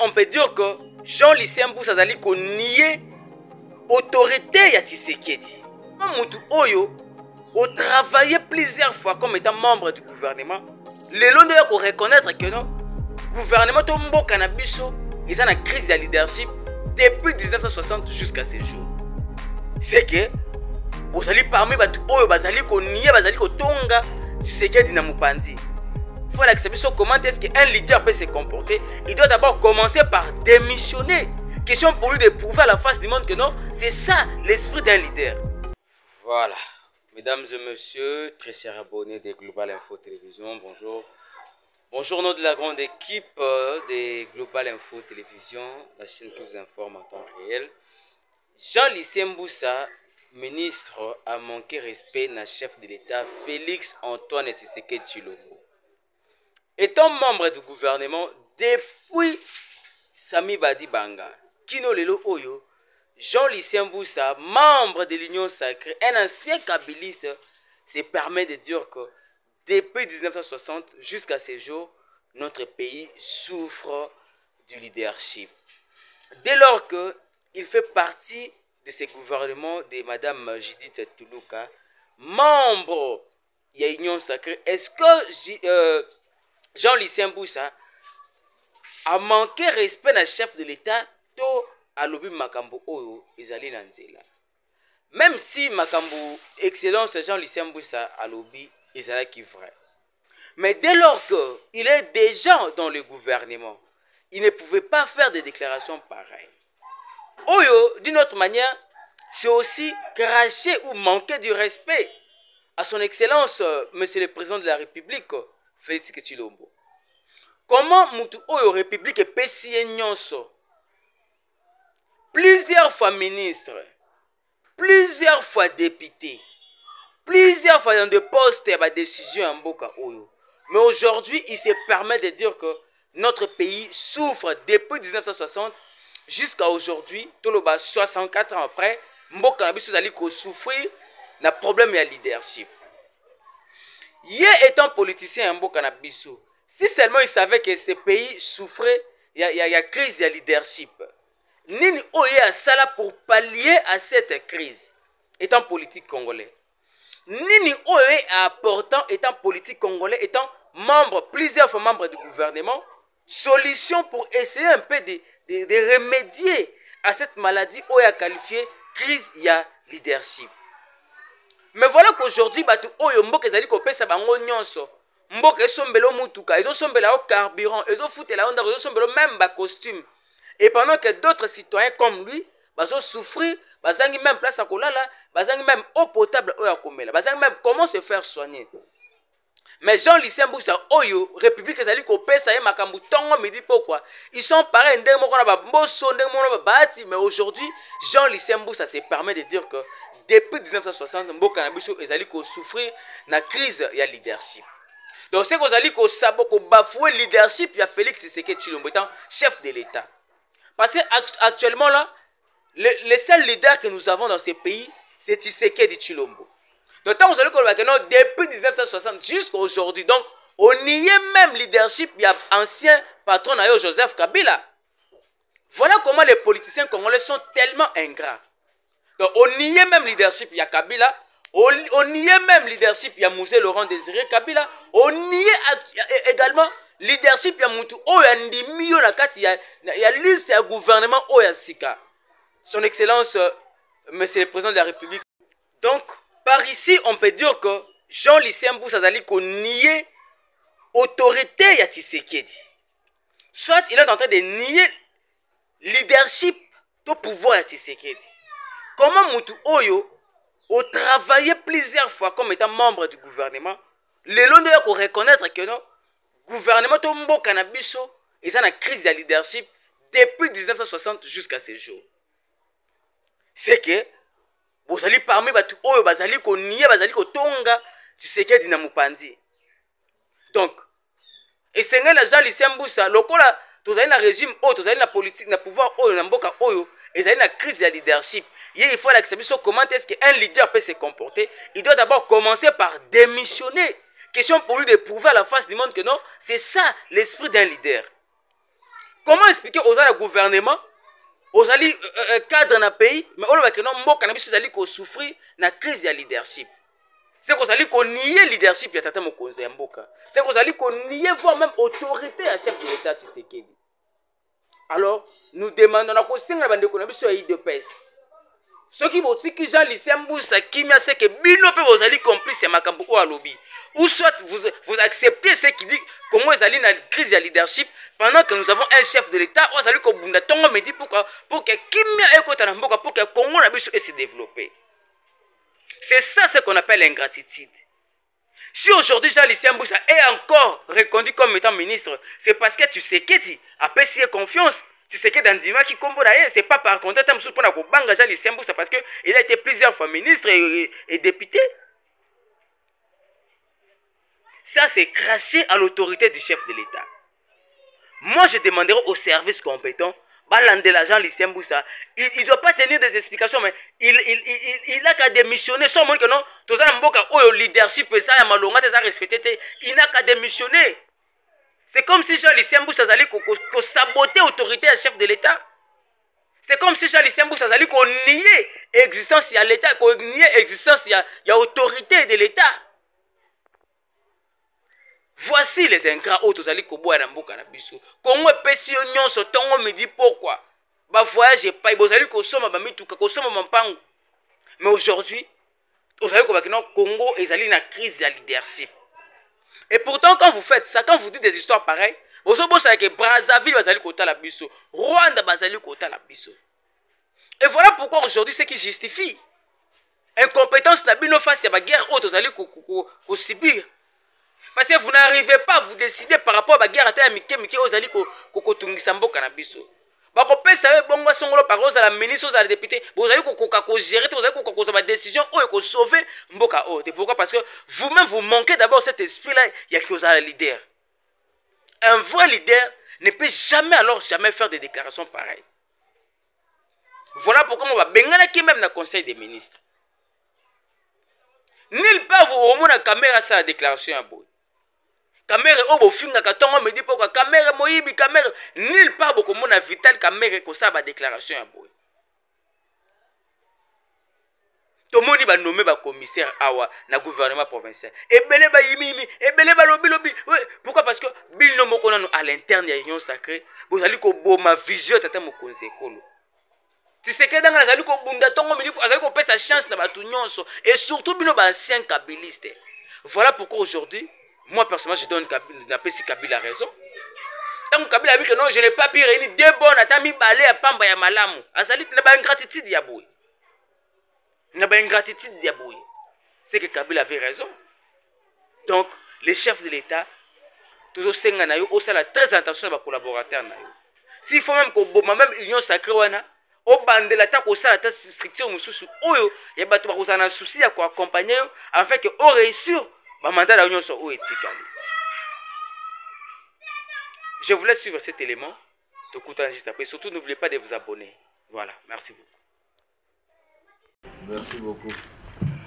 on peut dire que Jean Lucien Mboussa azali ko nier autorité ya Tshisekedi. Mutu oyo a travaillé plusieurs fois comme étant membre du gouvernement. Les gens doivent reconnaître que non, le gouvernement de Mboka na biso, ils ont une crise de leadership depuis 1960 jusqu'à ces jours. C'est que vous allez parmi les gens qui ont nié, qui ont tonga, Tshisekedi na Mupandi. Il faut accepter comment est-ce qu'un leader peut se comporter. Il doit d'abord commencer par démissionner. Question pour lui de prouver à la face du monde que non, c'est ça l'esprit d'un leader. Voilà. Mesdames et messieurs, très chers abonnés de Global Info Télévision, bonjour. Bonjour, nom de la grande équipe de Global Info Télévision, la chaîne qui vous informe en temps réel. Jean Lucien Mboussa, ministre, a manqué respect à chef de l'État Félix Antoine Tshisekedi Tshilombo. Étant membre du gouvernement depuis Sami Badi Banga, Kino Lelo Oyo, Jean Lucien Mboussa, membre de l'Union Sacrée, un ancien kabiliste, se permet de dire que depuis 1960 jusqu'à ces jours, notre pays souffre du leadership. Dès lors qu'il fait partie de ce gouvernement de Mme Judith Toulouka, membre de l'Union Sacrée, est-ce que Jean Lucien Mboussa a manqué respect à chef de l'État alobi makambo oyo ezali na nzela? Même si makambo excellence Jean Lucien Mboussa alobi ezalaki vrai, mais dès lors qu'il est déjà dans le gouvernement, il ne pouvait pas faire des déclarations pareilles. Oyo, d'une autre manière, c'est aussi cracher ou manquer du respect à son excellence monsieur le président de la République Félix Tshilombo. Comment mutu oyo République pesi nyonso, plusieurs fois ministre, plusieurs fois député, plusieurs fois dans des postes et des décisions en Mboka Oyo. Mais aujourd'hui, il se permet de dire que notre pays souffre depuis 1960 jusqu'à aujourd'hui, tout le bas 64 ans après, Mboka Nabiso Zali ko souffrir d'un problème de leadership. Hier étant politicien en Mboka Nabiso, si seulement il savait que ce pays souffrait, il y a crise de leadership. Nini oye a sala pour pallier à cette crise étant politique congolais. Nini oye a apportant étant politique congolais, étant membre, plusieurs fois membre du gouvernement, solution pour essayer un peu de remédier à cette maladie oye a qualifié crise ya leadership. Mais voilà qu'aujourd'hui batu oyo mboka ezali kopesa bango nyonso. Mboka esombelo mutuka, ezosombela au carburant, ezofutela onda, ezosombelo même ba costume. Et pendant que d'autres citoyens comme lui, ils souffrir, ils même place à kolala, ils même eau potable à komela, ils même comment se faire soigner. Mais Jean Lucien Mboussa Oyo, République ezali kopesa ye makambu tongo midi pourquoi? Ils sont pareils ndenge moko na ba mboso ndenge moko na ba bati, mais aujourd'hui Jean Lucien Mboussa se permet de dire que depuis 1960 mboka na biso ezali ko souffrir na crise ya leadership. Donc c'est que ezali ko sabo ko bafouer leadership ya Félix Tshisekedi Tshilombo étant chef de l'État. Parce qu'actuellement là, le seul leader que nous avons dans ce pays, c'est Tshisekedi Tshilombo. Donc tant vous allez comprendre que depuis 1960 jusqu'à aujourd'hui, donc on y est même leadership, il y a ancien patron Joseph Kabila. Voilà comment les politiciens congolais sont tellement ingrats. Donc on y est même leadership, il y a Kabila. On y est même leadership, il y a Moussé Laurent Désiré Kabila. On y est également leadership ya mutu oyo andimi yo na kati ya liste ya gouvernement oyo sika. Son excellence monsieur le président de la République. Donc par ici on peut dire que Jean Lucien Mboussa azali ko nier autorité ya Tshisekedi. Soit il est en train de nier leadership to pouvoir ya Tshisekedi. Comment mutu oyo a travaillé plusieurs fois comme étant membre du gouvernement, les gens doivent reconnaître que non, gouvernement de Mboka na biso, ils ont une crise de leadership depuis 1960 jusqu'à ces jours. C'est que vous allez parmi les gens qui ont ko nié, bazali ko tonga, Tshisekedi na Mupandi. Donc, et c'est là Jean Lucien Mboussa, lokola tozali na régime oyo, tozali na politique, na pouvoir oyo na mboka oyo, ezali na crise de leadership. Il faut l'accepter sur comment est-ce qu'un leader peut se comporter. Il doit d'abord commencer par démissionner. Question pour lui de prouver à la face du monde que non, c'est ça l'esprit d'un leader. Comment expliquer aux gens le gouvernement, aux alliés cadres dans le pays, mais on va que non, moi, cannabis, allez qu'on souffrir la crise de leadership. C'est qu'on allait qu'on nie le leadership, il y a tellement qu'on mboka. C'est qu'on allait qu'on nie voire même autorité à chef de l'État Tshisekedi. Alors, nous demandons à quoi c'est la bande de cannabis sur l'IDPS. Ceux qui vont dire que Jean Lysiamboussa, qui m'a dit que Bino peut vous aller complice à Makambo ou à lobby. Ou soit vous acceptez ce qui dit comment ils allaient dans la crise de leadership pendant que nous avons un chef de l'État, on allait comme Bunda Tongo me dit pour que Kimia Ekotanamboka pour que le Congo puisse se développer. C'est ça ce qu'on appelle l'ingratitude. Si aujourd'hui Jean Lysiamboussa est encore reconduit comme étant ministre, c'est parce que tu sais que tu as payé confiance. Tu sais que dans Dima qui combo d'ailleurs, c'est pas par contre, tu as pour Banga Jean Lysiamboussa parce qu'il a été plusieurs fois ministre et député. Ça, c'est cracher à l'autorité du chef de l'État. Moi, je demanderai aux services compétents, de l'agent Lysiamboussa, il ne doit pas tenir des explications, mais il n'a qu'à démissionner. Sans moi que non, tout ça, le leadership, ça, il n'a qu'à démissionner. C'est comme si Jean Lysiamboussa allait saboter l'autorité du chef de l'État. C'est comme si Jean Lysiamboussa allait nier l'existence de l'État, nier l'existence de l'autorité de l'État. Voici les ingrats où tous allez koboa na mboka na biso. Kongo pesi nyonso tongo me dit pourquoi. Ba voyage pas ils allez ko soma ba mituka ko soma mampango. Mais aujourd'hui, vous allez ko non Congo ils allez na crise de leadership. Et pourtant quand vous faites ça, quand vous dites des histoires pareilles, vous avez que Brazzaville va allez kota la biso, Rwanda va allez kota la biso. Et voilà pourquoi aujourd'hui ce qui justifie incompétence na bino face à la guerre où vous allez ko subir. Parce que vous n'arrivez pas à vous décider par rapport à la guerre à la Mike aux alliés qui sont cannabis. Parce que vous savez, bon, par exemple, la ministre, la députée, vous allez gérer, vous allez prendre des décisions pour sauver Mboka. Pourquoi? Parce que vous-même, vous manquez d'abord cet esprit-là. Il y a qui a un leader. Un vrai leader ne peut jamais faire des déclarations pareilles. Voilà pourquoi on va bengaler qui même dans le conseil des ministres. Nulle part vous remonte la caméra ça la déclaration à bout. Caméra obo finga katongo me dit pourquoi caméra moyibi caméra nulle part beaucoup mon vital caméra ko ça ba déclaration à bout. Tout le monde va nommer ba commissaire awa na gouvernement provincial. Et belé ba yimimi, et belé ba lobby. Pourquoi? Parce que bil no moko à l'interne ya union sacrée, vous allez ko boma vision tata mo konsekolo. Tu sais que dans la zali ko bunda tongo me dit ko azali ko pesa chance na batu nyonso et surtout bino ba ancien kabiliste. Voilà pourquoi aujourd'hui moi personnellement je donne Kabila raison. Tant que Kabila a dit que non, je n'ai pas pu réunir deux bonnes à mi balé à Pamba ya malamu. Azali n'a pas ingratitude ya boui. N'a pas ingratitude ya boui. C'est que Kabila avait raison. Donc les chefs de l'État toujours senga na yo osala très attention à collaborateurs na yo. S'il faut même qu'on même union sacrée wana au bandela ta ko sala ta structure mususu oyo ya bato ba ko sana souci ya ko accompagner afin que au réussir mandat la union soit où est Je vous laisse suivre cet élément. De coûter juste après. Surtout, n'oubliez pas de vous abonner. Voilà, merci beaucoup. Merci beaucoup.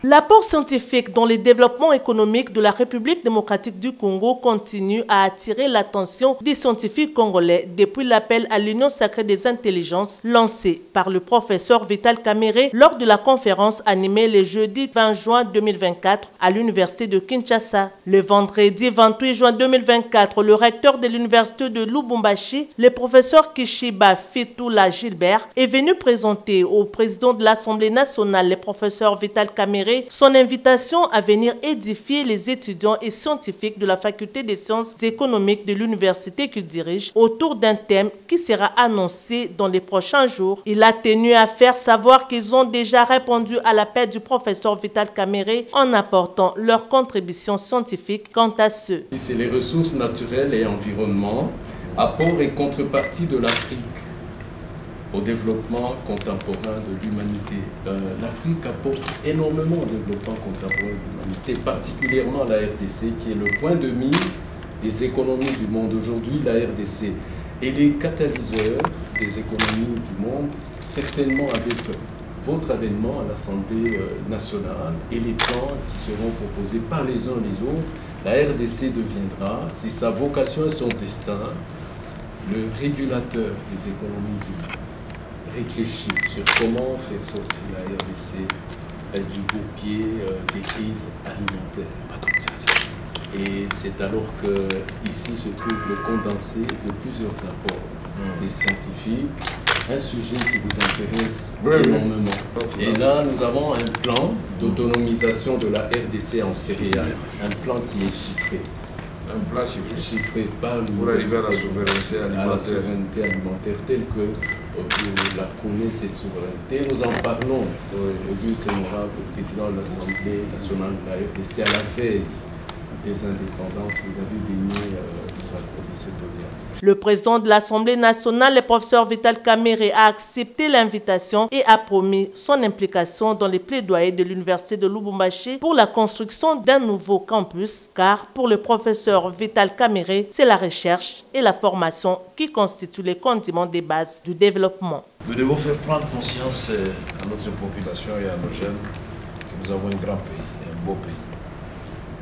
L'apport scientifique dans le développement économique de la République démocratique du Congo continue à attirer l'attention des scientifiques congolais depuis l'appel à l'Union sacrée des intelligences lancé par le professeur Vital Kamerhe lors de la conférence animée le jeudi 20 juin 2024 à l'université de Kinshasa. Le vendredi 28 juin 2024, le recteur de l'université de Lubumbashi, le professeur Kishiba Fitoula Gilbert, est venu présenter au président de l'Assemblée nationale, le professeur Vital Kamerhe, son invitation à venir édifier les étudiants et scientifiques de la faculté des sciences économiques de l'université qu'il dirige autour d'un thème qui sera annoncé dans les prochains jours. Il a tenu à faire savoir qu'ils ont déjà répondu à l'appel du professeur Vital Kamerhe en apportant leur contribution scientifique quant à ceux. C'est les ressources naturelles et environnement, apport et contrepartie de l'Afrique au développement contemporain de l'humanité. L'Afrique apporte énormément au développement contemporain de l'humanité, particulièrement la RDC, qui est le point de mire des économies du monde. Aujourd'hui, la RDC est les catalyseurs des économies du monde, certainement avec votre avènement à l'Assemblée nationale et les plans qui seront proposés par les uns les autres. La RDC deviendra, c'est sa vocation et son destin, le régulateur des économies du monde réfléchit sur comment faire sortir la RDC du beau pied des crises alimentaires. Et c'est alors que ici se trouve le condensé de plusieurs apports des scientifiques, un sujet qui vous intéresse énormément. Et là, nous avons un plan d'autonomisation de la RDC en céréales, un plan qui est chiffré. Un plan chiffré par pour arriver à la souveraineté alimentaire. À la souveraineté alimentaire telle que vous la connaissez, cette souveraineté. Nous en parlons au but honorable président de l'Assemblée nationale de la RDC à la veille des indépendances. Vous avez daigné nous accorder cette audience. Le président de l'Assemblée nationale, le professeur Vital Kamerhe, a accepté l'invitation et a promis son implication dans les plaidoyers de l'Université de Lubumbashi pour la construction d'un nouveau campus, car pour le professeur Vital Kamerhe, c'est la recherche et la formation qui constituent les condiments des bases du développement. Nous devons faire prendre conscience à notre population et à nos jeunes que nous avons un grand pays, un beau pays.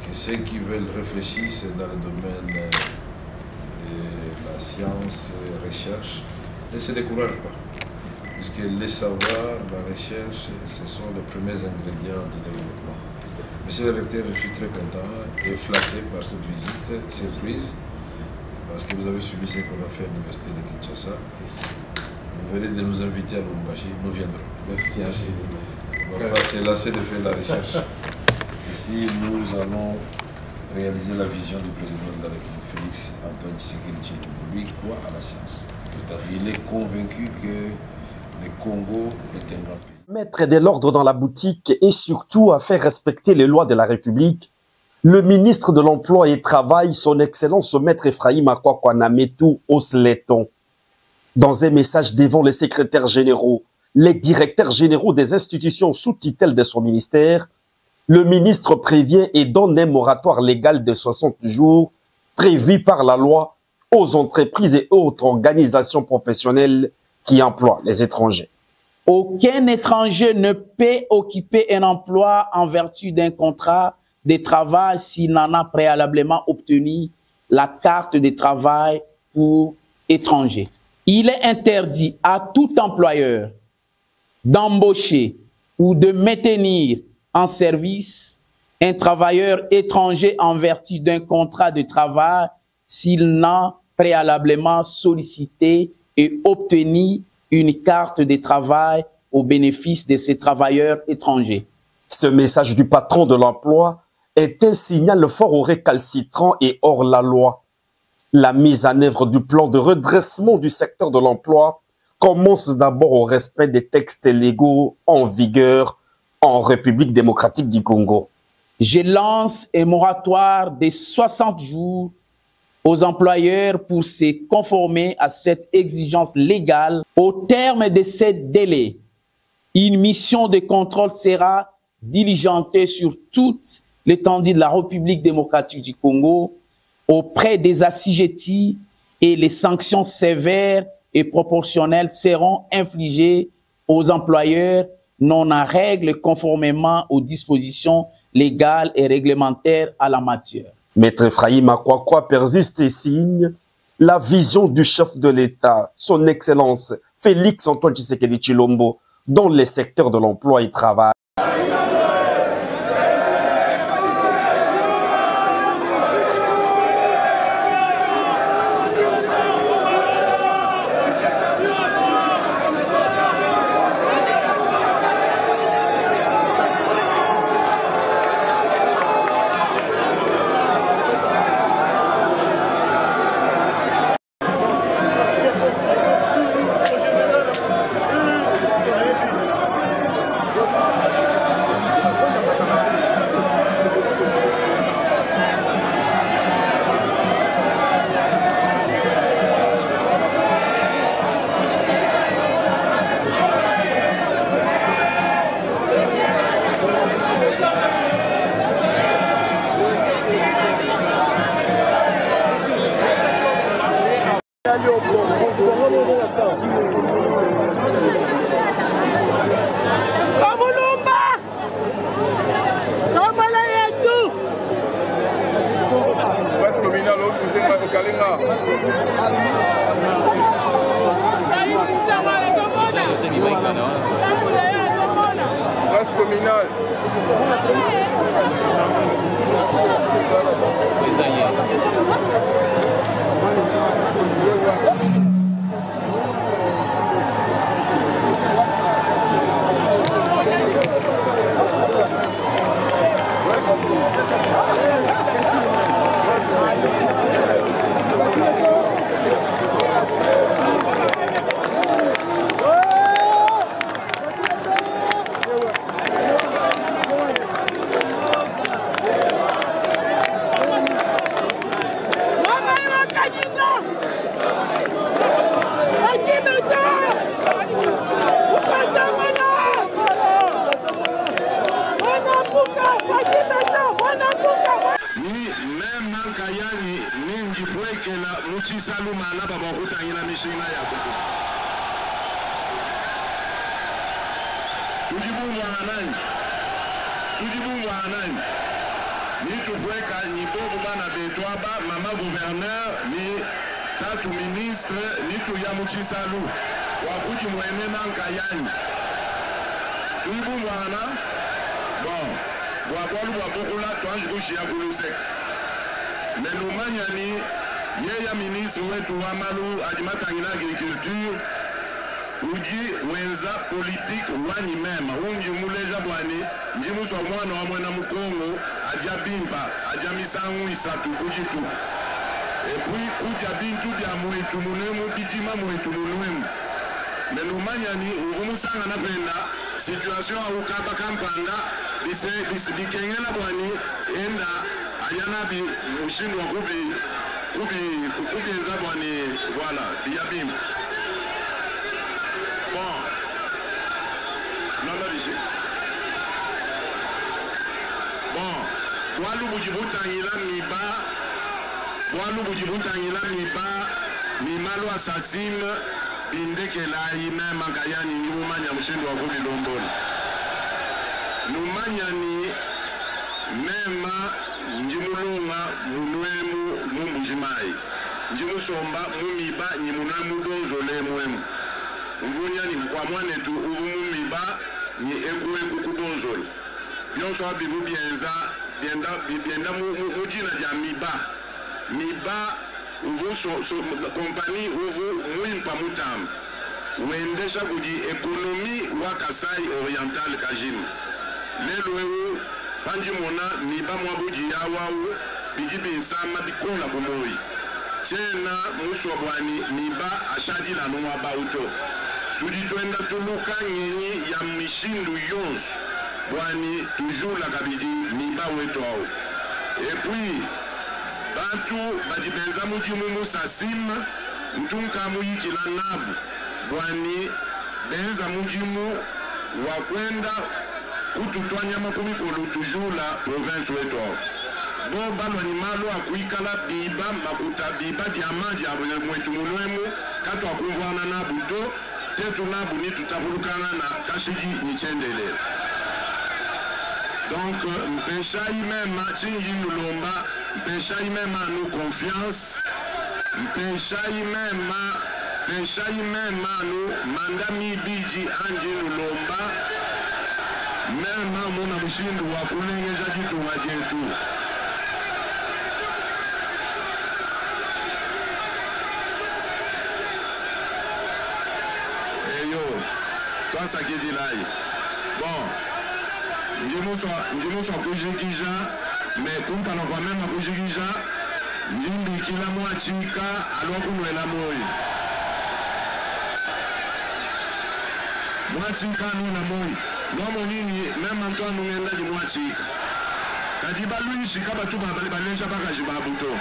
Que ceux qui veulent réfléchir dans le domaine de la science et la recherche ne se découragent pas. Puisque les savoirs, la recherche, ce sont les premiers ingrédients du développement. Monsieur le recteur, je suis très content et flatté par cette visite, cette prise, parce que vous avez suivi ce qu'on a fait à l'Université de Kinshasa. Vous venez de nous inviter à Lubumbashi, nous viendrons. Merci à vous. On va pas se lasser de faire la recherche. Ici, nous allons réaliser la vision du président de la République, Félix Antoine Tshisekedi Tshilombo. Lui croit à la science. Tout à fait. Il est convaincu que le Congo est un grand pays. Mettre de l'ordre dans la boutique et surtout à faire respecter les lois de la République, le ministre de l'Emploi et Travail, son Excellence Maître Ephraim Akwakwa Nametou Osleton, dans un message devant les secrétaires généraux, les directeurs généraux des institutions sous tutelle de son ministère, le ministre prévient et donne un moratoire légal de 60 jours prévu par la loi aux entreprises et autres organisations professionnelles qui emploient les étrangers. Aucun étranger ne peut occuper un emploi en vertu d'un contrat de travail s'il n'en a préalablement obtenu la carte de travail pour étranger. Il est interdit à tout employeur d'embaucher ou de maintenir en service un travailleur étranger en vertu d'un contrat de travail s'il n'a préalablement sollicité et obtenu une carte de travail au bénéfice de ces travailleurs étrangers. Ce message du patron de l'emploi est un signal fort aux récalcitrants et hors la loi. La mise en œuvre du plan de redressement du secteur de l'emploi commence d'abord au respect des textes légaux en vigueur en République démocratique du Congo. Je lance un moratoire de 60 jours aux employeurs pour se conformer à cette exigence légale. Au terme de ce délai, une mission de contrôle sera diligentée sur toute l'étendue de la République démocratique du Congo auprès des assujettis et les sanctions sévères et proportionnelles seront infligées aux employeurs non en règle conformément aux dispositions légales et réglementaires à la matière. Maître Ephraim Akwakwa persiste et signe la vision du chef de l'État, son Excellence Félix Antoine Tshisekedi Tshilombo, dans les secteurs de l'emploi et travail. final. Ni tufueka ni bobo bana betwaba mama gouverneur ni tatu ministre ni tu ya muchisalu wakuji mwene na nkayani tuibu mwana bon bwabwalu bwabukula twanji kushi ya kulusek menumanya ni yeya ministre wetu wa malu ajimatangina agriculture uji wenza politique wani mema unji muleja bwani njimuswa mwana wa mwena mukongo aja bimpa aja misangu isatu kujitu epui kuja bintu bya mwetu munemu bijima mwetu munemu menumanya ni uvumusanga na penda situation au kapa kampanga bikengela bwani enda ayana bi mushindu wa kubienza bwani voilà biya bimpa. Bon, non, bon, walu bujibutangila miba mimalo asasine bindekela ime makayani ngumanya mshindo wa kubi lomboni numanya ni mema njimulunga vunwemu mumujimai njimusomba mumiba nyimunwemu donzole mwemu mvunyani kwa mwane tu uvumumiba ni eku kubonzolo byonso abivu bienda mujina ja miba uvu kompani uvu muimpa mutamu uendesha kuji ekonomi wa Kasai Oriental kajim lelo ewu panji mona miba mwabuji yawawu bijibi nsama bikola kumoi chena muswabwani miba ashadi la nuwa bauto tuditwenda tuluka nyenyi ya mishindu yonsu bwani toujours la kabidi miba wetu au et puis bantu bajibenza mujimu musasim mtunka muyikila nabu bwani benza mujimu wakwenda kututwanya makumikolo toujours la province wetu au bo balwani malo akuikala biba makuta biba diamaji abwe mwetu mulwemu kato akumvana nabu to tetu nabu ni tutavulukana na kashiji nichendele donc mpesha imema chinji nulomba mpesha imema nu confiance mpesha imema nu mandami biji anji nulomba mema muna mshindu wa kulengeja jitu wajetu Toi Sakidilai. Bon, Njimuswa kujikija, mais kumpa na kwa mema kujikija, njimbi kila mwachika, alwa kunwela moi. Mwachika nuna moi. Nomo nini, mema mtua nungenda di mwachika. Kajiba luishi kaba tuba balensha baka jibabu to.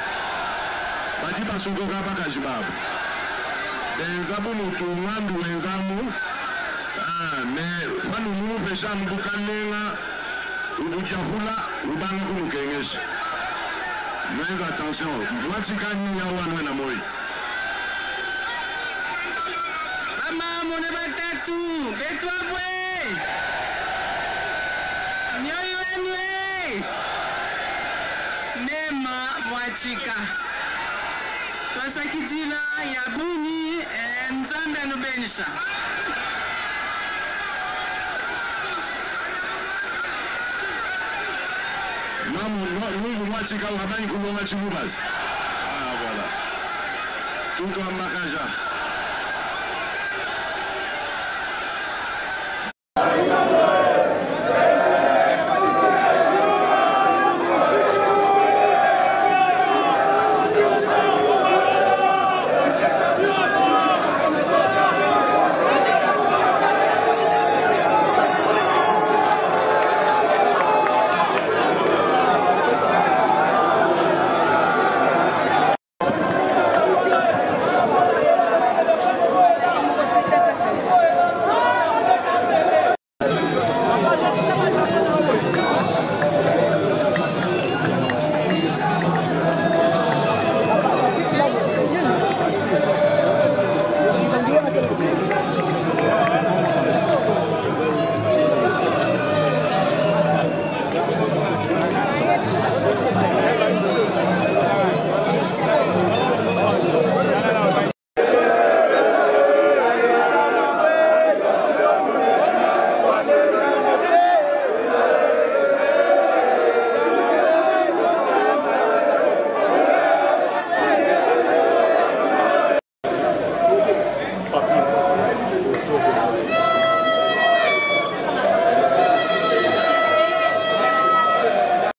Bajiba sukoka baka jibabu. Benzabu mutu ngandu wenzamu, mais fanu mu pesha mbukanenga ubujafula ubanga kumukengesha mais attention mwachikani ya wanwe na moi mama mone batatu betwa bwe nyoyo wenwe nema mwachika twasakitila ya buni nzambe nubenisha Nous, moi, tu as un Ah, voilà. Tout en Makaja.